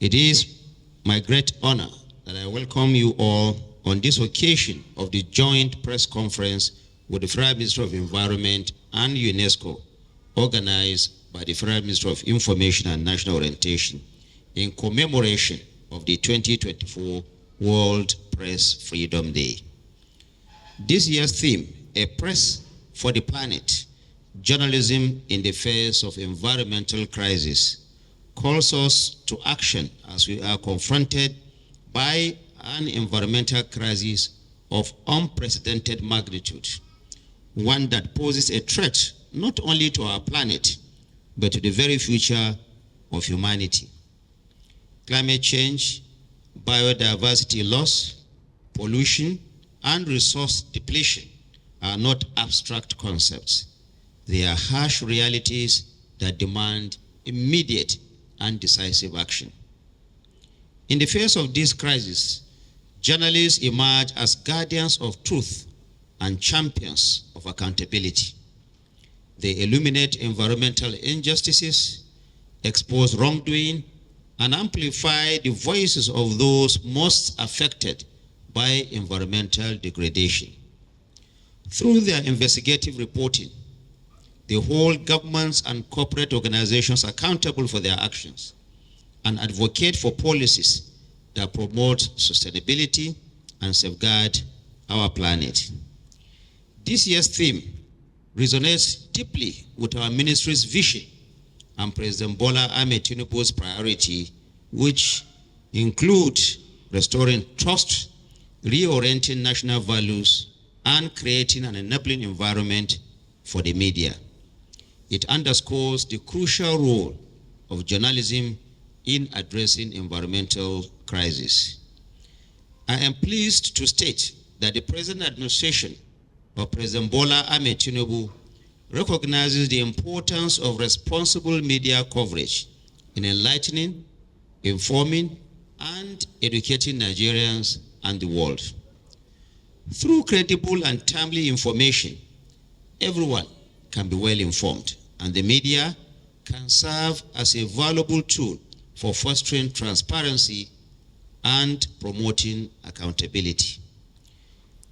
It is my great honor that I welcome you all on this occasion of the joint press conference with the Federal Ministry of Environment and UNESCO, organized by the Federal Ministry of Information and National Orientation in commemoration of the 2024 World Press Freedom Day. This year's theme, A Press for the Planet, Journalism in the Face of Environmental Crisis, calls us to action as we are confronted by an environmental crisis of unprecedented magnitude, one that poses a threat not only to our planet, but to the very future of humanity. Climate change, biodiversity loss, pollution, and resource depletion are not abstract concepts. They are harsh realities that demand immediate and decisive action. In the face of this crisis, journalists emerge as guardians of truth and champions of accountability. They illuminate environmental injustices, expose wrongdoing, and amplify the voices of those most affected by environmental degradation. Through their investigative reporting, they hold governments and corporate organizations accountable for their actions and advocate for policies that promote sustainability and safeguard our planet. This year's theme resonates deeply with our ministry's vision and President Bola Ahmed Tinubu's priority, which include restoring trust, reorienting national values, and creating an enabling environment for the media. It underscores the crucial role of journalism in addressing environmental crisis. I am pleased to state that the present administration of President Bola Ahmed Tinubu recognizes the importance of responsible media coverage in enlightening, informing, and educating Nigerians and the world. Through credible and timely information, everyone can be well informed, and the media can serve as a valuable tool for fostering transparency and promoting accountability.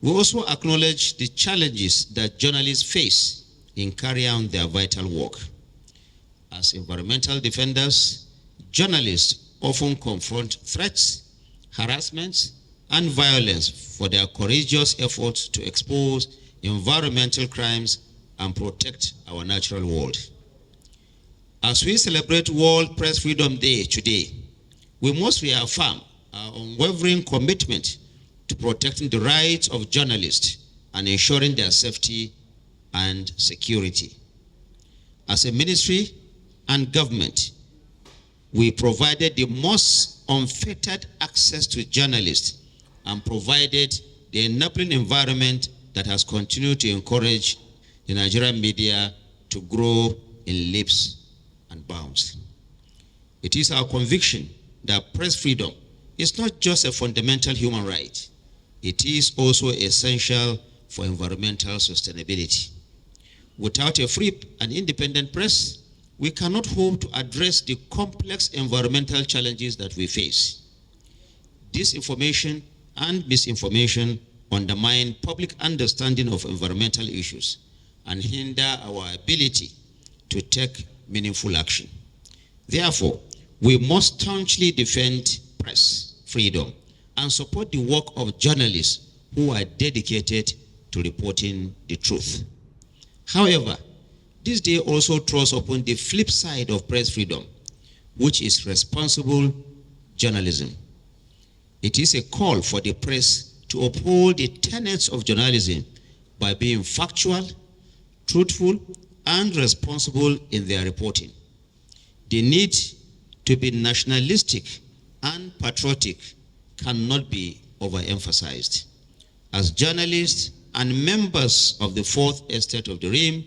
We also acknowledge the challenges that journalists face in carrying out their vital work. As environmental defenders, journalists often confront threats, harassments, and violence for their courageous efforts to expose environmental crimes and protect our natural world. As we celebrate World Press Freedom Day today, we must reaffirm our unwavering commitment to protecting the rights of journalists and ensuring their safety and security. As a ministry and government, we provided the most unfettered access to journalists and provided the enabling environment that has continued to encourage the Nigerian media to grow in leaps and bounds. It is our conviction that press freedom is not just a fundamental human right, it is also essential for environmental sustainability. Without a free and independent press, we cannot hope to address the complex environmental challenges that we face. Disinformation and misinformation undermine public understanding of environmental issues and hinder our ability to take meaningful action. Therefore, we must staunchly defend press freedom and support the work of journalists who are dedicated to reporting the truth. However, this day also throws upon the flip side of press freedom, which is responsible journalism. It is a call for the press to uphold the tenets of journalism by being factual, truthful, and responsible in their reporting. The need to be nationalistic and patriotic cannot be overemphasized. As journalists and members of the fourth estate of the realm,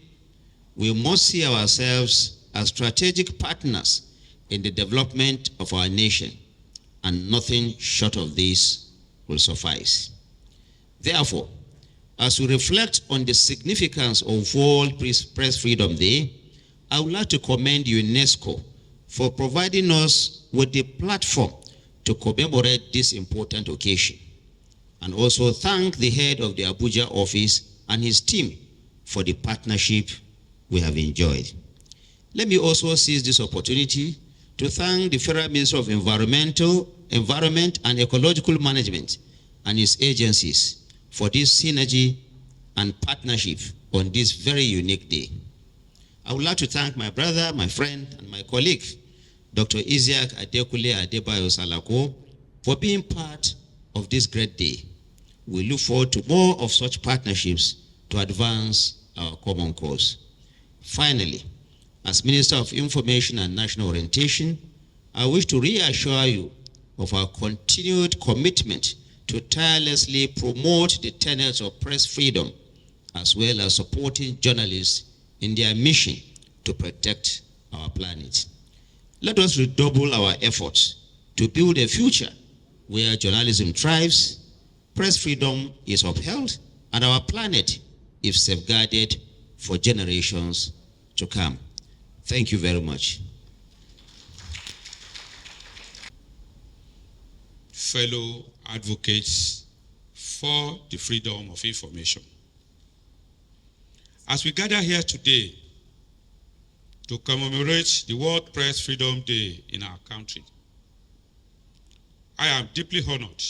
we must see ourselves as strategic partners in the development of our nation, and nothing short of this will suffice. Therefore, as we reflect on the significance of World Press Freedom Day, I would like to commend UNESCO for providing us with the platform to commemorate this important occasion, and also thank the head of the Abuja office and his team for the partnership we have enjoyed. Let me also seize this opportunity to thank the Federal Minister of Environment and Ecological Management and his agencies for this synergy and partnership on this very unique day. I would like to thank my brother, my friend, and my colleague, Dr. Isiaq Adekunle Adeboye Salako, for being part of this great day. We look forward to more of such partnerships to advance our common cause. Finally, as Minister of Information and National Orientation, I wish to reassure you of our continued commitment to tirelessly promote the tenets of press freedom, as well as supporting journalists in their mission to protect our planet. Let us redouble our efforts to build a future where journalism thrives, press freedom is upheld, and our planet is safeguarded for generations to come. Thank you very much. Fellow advocates for the freedom of information, as we gather here today to commemorate the World Press Freedom Day in our country, I am deeply honored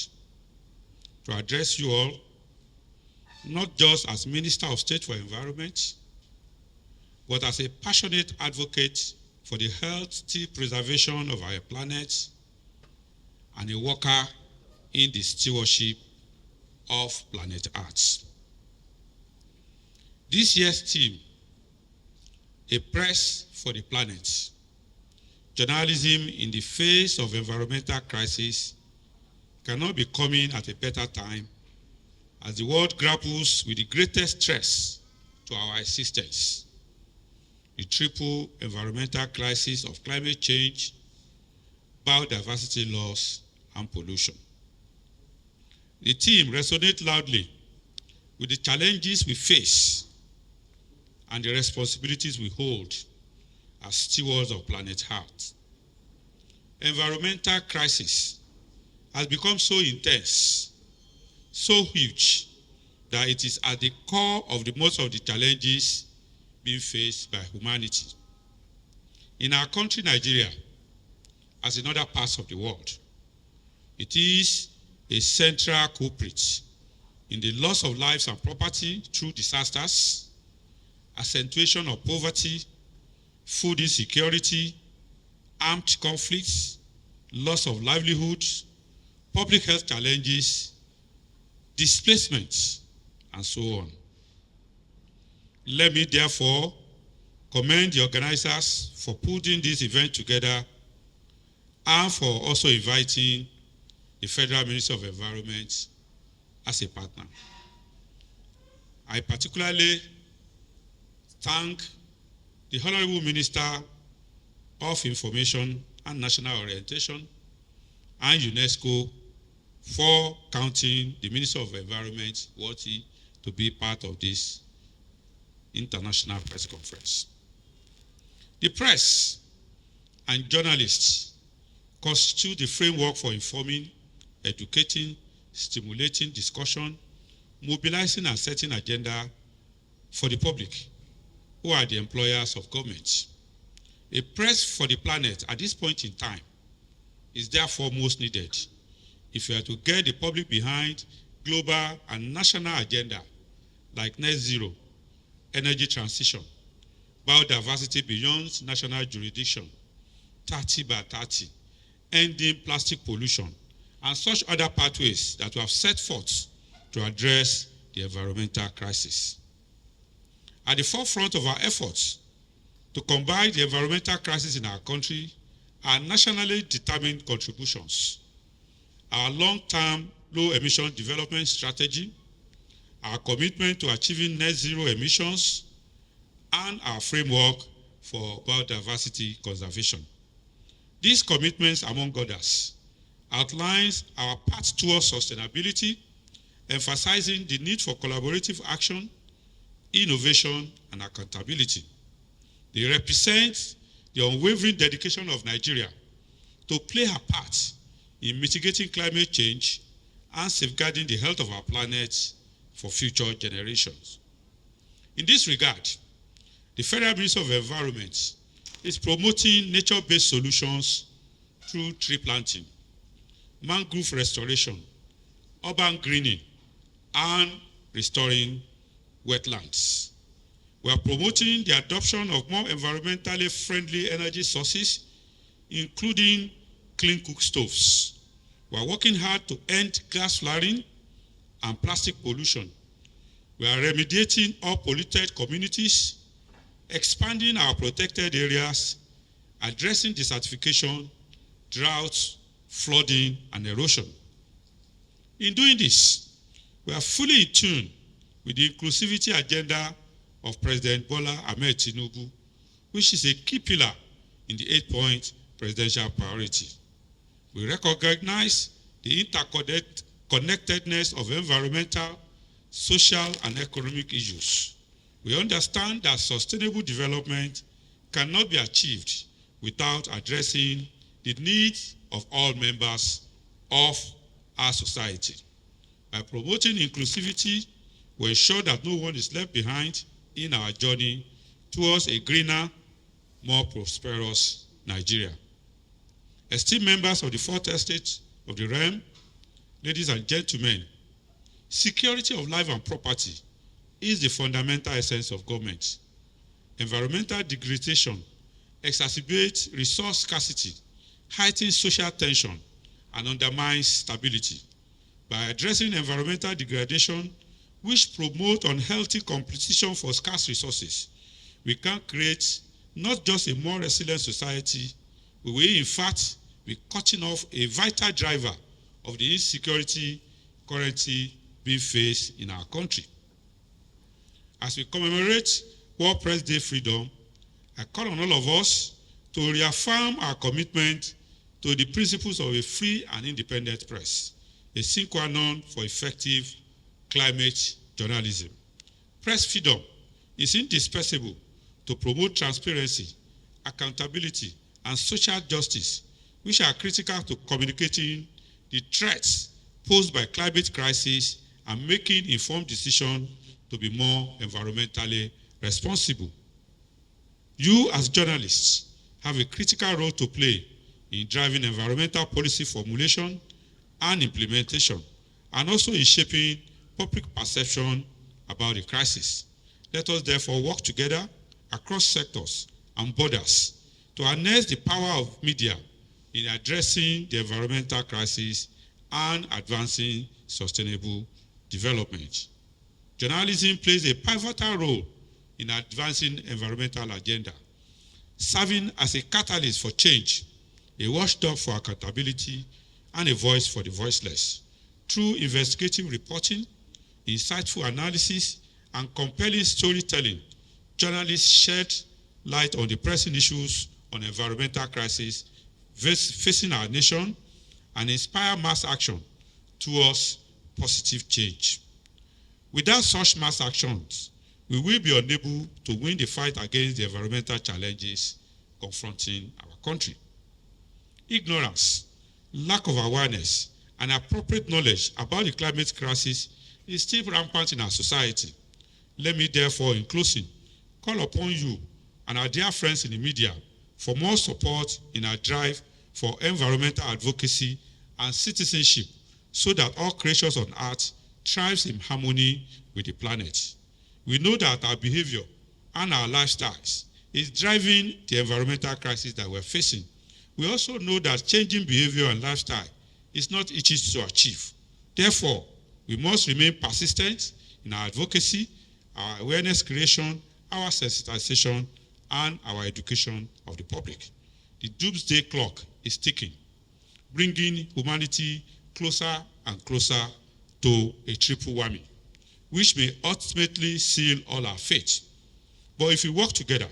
to address you all, not just as Minister of State for Environment, but as a passionate advocate for the healthy preservation of our planet and a worker in the stewardship of planet Earth. This year's theme, A Press for the Planet, Journalism in the Face of Environmental Crisis, cannot be coming at a better time as the world grapples with the greatest stress to our existence, the triple environmental crisis of climate change, biodiversity loss, and pollution. The theme resonates loudly with the challenges we face and the responsibilities we hold as stewards of planet Earth. Environmental crisis has become so intense, so huge, that it is at the core of most of the challenges being faced by humanity. In our country, Nigeria, as in other parts of the world, it is a central culprit in the loss of lives and property through disasters, accentuation of poverty, food insecurity, armed conflicts, loss of livelihoods, public health challenges, displacements, and so on. Let me therefore commend the organizers for putting this event together and for also inviting the Federal Minister of Environment as a partner. I particularly thank the Honorable Minister of Information and National Orientation and UNESCO for counting the Minister of Environment worthy to be part of this international press conference. The press and journalists constitute the framework for informing, educating, stimulating discussion, mobilizing and setting agenda for the public, who are the employers of government. A press for the planet at this point in time is therefore most needed if we are to get the public behind global and national agenda like net zero, energy transition, biodiversity beyond national jurisdiction, 30 by 30, ending plastic pollution, and such other pathways that we have set forth to address the environmental crisis. At the forefront of our efforts to combat the environmental crisis in our country are nationally determined contributions, our long-term low-emission development strategy, our commitment to achieving net zero emissions, and our framework for biodiversity conservation. These commitments, among others, outlines our path towards sustainability, emphasizing the need for collaborative action, innovation, and accountability. They represent the unwavering dedication of Nigeria to play her part in mitigating climate change and safeguarding the health of our planet for future generations. In this regard, the Federal Ministry of Environment is promoting nature-based solutions through tree planting, mangrove restoration, urban greening, and restoring wetlands. We are promoting the adoption of more environmentally friendly energy sources, including clean cook stoves. We are working hard to end gas flaring and plastic pollution. We are remediating all polluted communities, expanding our protected areas, addressing desertification, droughts, flooding, and erosion. In doing this, we are fully in tune with the inclusivity agenda of President Bola Ahmed Tinubu, which is a key pillar in the 8-point presidential priority. We recognize the interconnectedness of environmental, social, and economic issues. We understand that sustainable development cannot be achieved without addressing the needs of all members of our society. By promoting inclusivity, we ensure that no one is left behind in our journey towards a greener, more prosperous Nigeria. Esteemed members of the Fourth Estate of the realm, ladies and gentlemen, security of life and property is the fundamental essence of government. Environmental degradation exacerbates resource scarcity, heightens social tension, and undermines stability. By addressing environmental degradation, which promote unhealthy competition for scarce resources, we can create not just a more resilient society, we will in fact be cutting off a vital driver of the insecurity currently being faced in our country. As we commemorate World Press Day Freedom, I call on all of us to reaffirm our commitment to the principles of a free and independent press, a sine qua non for effective climate journalism. Press freedom is indispensable to promote transparency, accountability, and social justice, which are critical to communicating the threats posed by climate crisis and making informed decisions to be more environmentally responsible. You, as journalists, have a critical role to play in driving environmental policy formulation and implementation, and also in shaping public perception about the crisis. Let us therefore work together across sectors and borders to harness the power of media in addressing the environmental crisis and advancing sustainable development. Journalism plays a pivotal role in advancing environmental agenda, serving as a catalyst for change, a watchdog for accountability, and a voice for the voiceless. Through investigative reporting, insightful analysis, and compelling storytelling, journalists shed light on the pressing issues on environmental crisis facing our nation and inspire mass action towards positive change. Without such mass actions, we will be unable to win the fight against the environmental challenges confronting our country. Ignorance, lack of awareness, and appropriate knowledge about the climate crisis is still rampant in our society. Let me therefore, in closing, call upon you and our dear friends in the media for more support in our drive for environmental advocacy and citizenship so that all creatures on earth thrives in harmony with the planet. We know that our behavior and our lifestyles is driving the environmental crisis that we're facing. We also know that changing behavior and lifestyle is not easy to achieve. Therefore, we must remain persistent in our advocacy, our awareness creation, our sensitization, and our education of the public. The doomsday clock is ticking, bringing humanity closer and closer to a triple whammy, which may ultimately seal all our fate. But if we work together,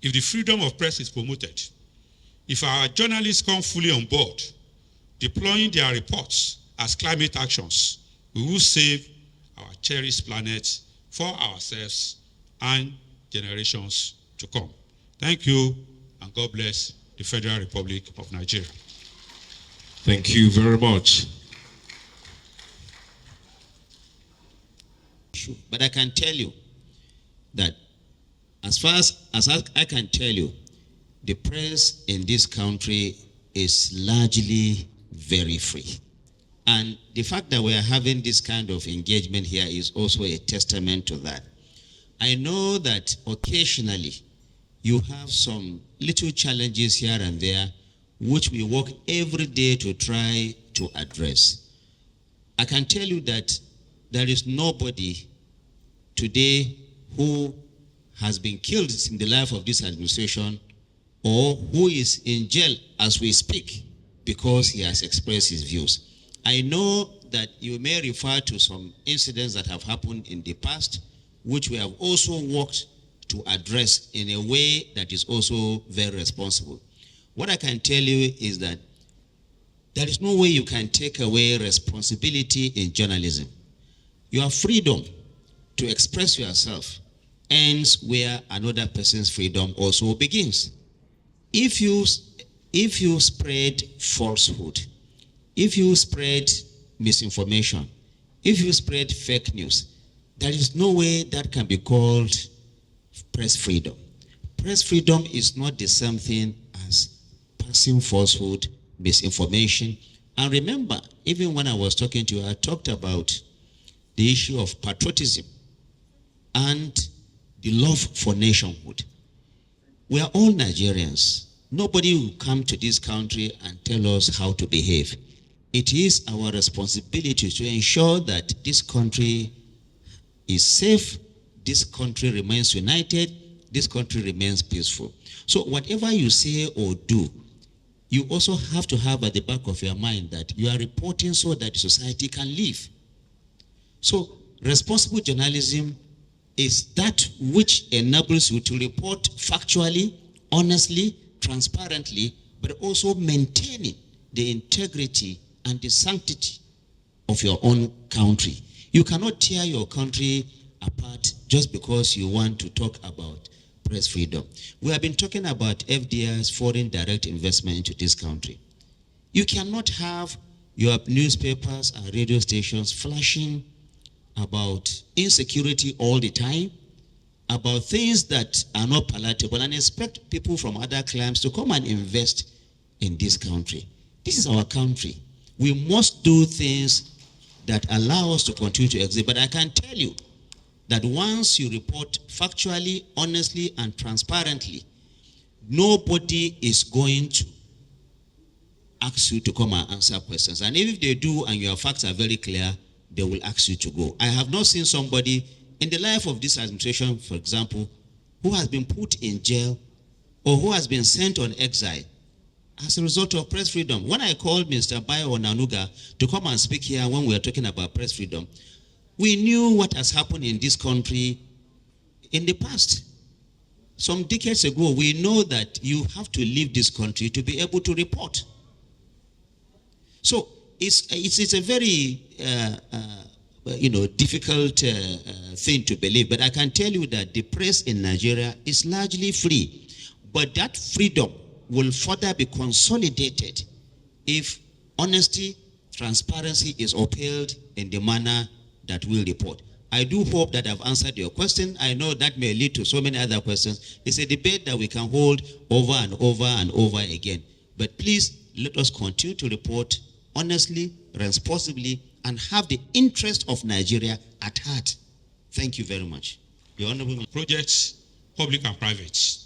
if the freedom of press is promoted, if our journalists come fully on board, deploying their reports as climate actions, we will save our cherished planet for ourselves and generations to come. Thank you and God bless the Federal Republic of Nigeria. Thank you very much. But I can tell you that as far as I can tell you, the press in this country is largely very free. And the fact that we are having this kind of engagement here is also a testament to that. I know that occasionally you have some little challenges here and there, which we work every day to try to address. I can tell you that there is nobody today who has been killed in the life of this administration or who is in jail as we speak because he has expressed his views. I know that you may refer to some incidents that have happened in the past, which we have also worked to address in a way that is also very responsible. What I can tell you is that there is no way you can take away responsibility in journalism. Your freedom to express yourself ends where another person's freedom also begins. If you spread falsehood, if you spread misinformation, if you spread fake news, there is no way that can be called press freedom. Press freedom is not the same thing as passing falsehood, misinformation. And remember, even when I was talking to you, I talked about the issue of patriotism and the love for nationhood. We are all Nigerians. Nobody will come to this country and tell us how to behave. It is our responsibility to ensure that this country is safe, this country remains united, this country remains peaceful. So whatever you say or do, you also have to have at the back of your mind that you are reporting so that society can live. So responsible journalism is that which enables you to report factually, honestly, transparently, but also maintaining the integrity and the sanctity of your own country. You cannot tear your country apart just because you want to talk about press freedom. We have been talking about FDI's foreign direct investment into this country. You cannot have your newspapers and radio stations flashing about insecurity all the time, about things that are not palatable, and expect people from other climes to come and invest in this country. This is our country. We must do things that allow us to continue to exist. But I can tell you that once you report factually, honestly, and transparently, nobody is going to ask you to come and answer questions. And if they do and your facts are very clear, they will ask you to go. I have not seen somebody in the life of this administration, for example, who has been put in jail or who has been sent on exile as a result of press freedom. When I called Mr. Bayo Onanuga to come and speak here when we were talking about press freedom, we knew what has happened in this country in the past. Some decades ago, we know that you have to leave this country to be able to report. So it's a very difficult thing to believe, but I can tell you that the press in Nigeria is largely free. But that freedom will further be consolidated if honesty, transparency is upheld in the manner that we'll report. I do hope that I've answered your question. I know that may lead to so many other questions. It's a debate that we can hold over and over and over again. But please let us continue to report honestly, responsibly, and have the interest of Nigeria at heart. Thank you very much. The Honorable Projects, public and private.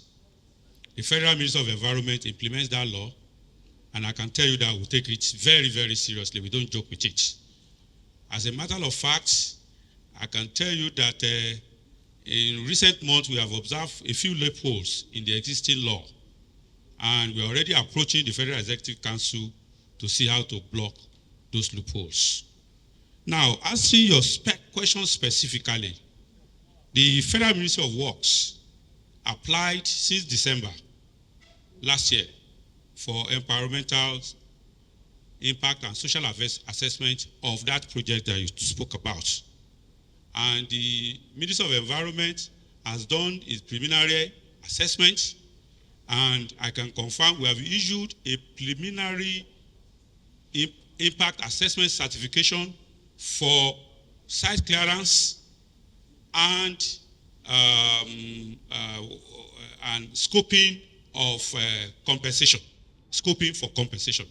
The Federal Minister of Environment implements that law, and I can tell you that we take it very, very seriously. We don't joke with it. As a matter of fact, I can tell you that in recent months, we have observed a few loopholes in the existing law, and we are already approaching the Federal Executive Council to see how to block those loopholes. Now, answering your question specifically, the Federal Ministry of Works applied since December last year for environmental impact and social assessment of that project that you spoke about. And the Minister of Environment has done its preliminary assessment, And I can confirm we have issued a preliminary impact assessment certification for site clearance and scoping of compensation, scoping for compensation.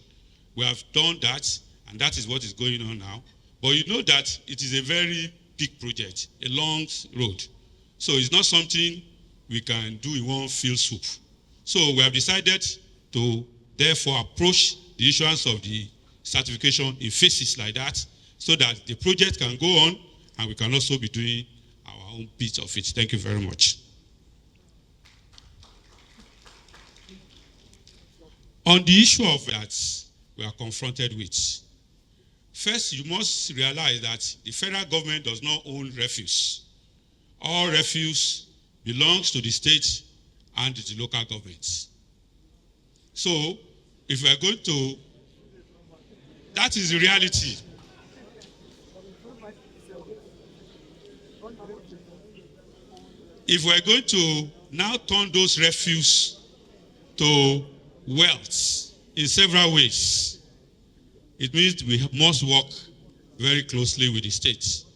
We have done that, and that is what is going on now. But you know that it is a very big project, a long road. So it's not something we can do in one fell swoop. So we have decided to therefore approach the issuance of the certification in phases like that, so that the project can go on and we can also be doing our own bit of it. Thank you very much. On the issue of that we are confronted with, first you must realize that the federal government does not own refuse. All refuse belongs to the state and to the local governments. So if we are going to, that is the reality. If we are going to now turn those refuse to wealth in several ways, it means we must work very closely with the states.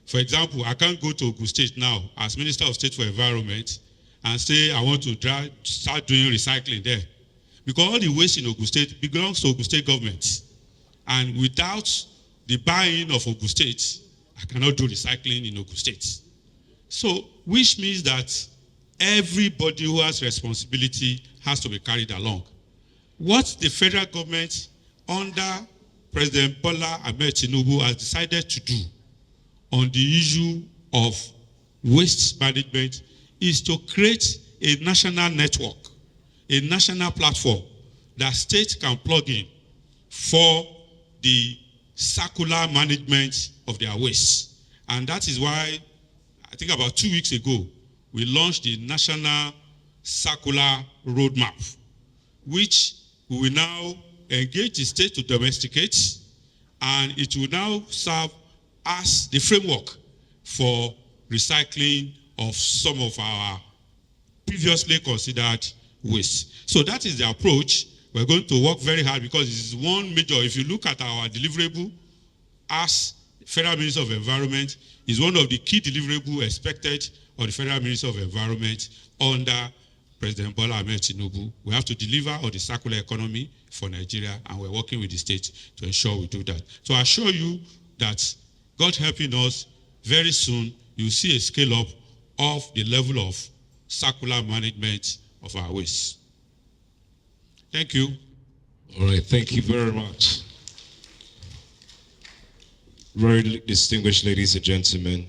For example, I can't go to Ogun State now as Minister of State for Environment and say I want to start doing recycling there, because all the waste in Ogun State belongs to Ogun State government. And without the buy-in of Ogun State, I cannot do recycling in Ogun State. So, which means that everybody who has responsibility has to be carried along. What the federal government under President Bola Ahmed Tinubu has decided to do on the issue of waste management is to create a national network, a national platform that states can plug in for the circular management of their waste. And that is why, I think about 2 weeks ago, we launched the National Circular Roadmap, which we will now engage the state to domesticate, and it will now serve as the framework for recycling of some of our previously considered waste. So that is the approach. We're going to work very hard because this is one major, if you look at our deliverable as Federal Minister of Environment, is one of the key deliverables expected of the Federal Minister of Environment under President Bola Ahmed Tinubu. We have to deliver on the circular economy for Nigeria, and we're working with the state to ensure we do that. So I assure you that God helping us, very soon you'll see a scale up of the level of circular management of our waste. Thank you. All right, thank you very much. Very distinguished ladies and gentlemen.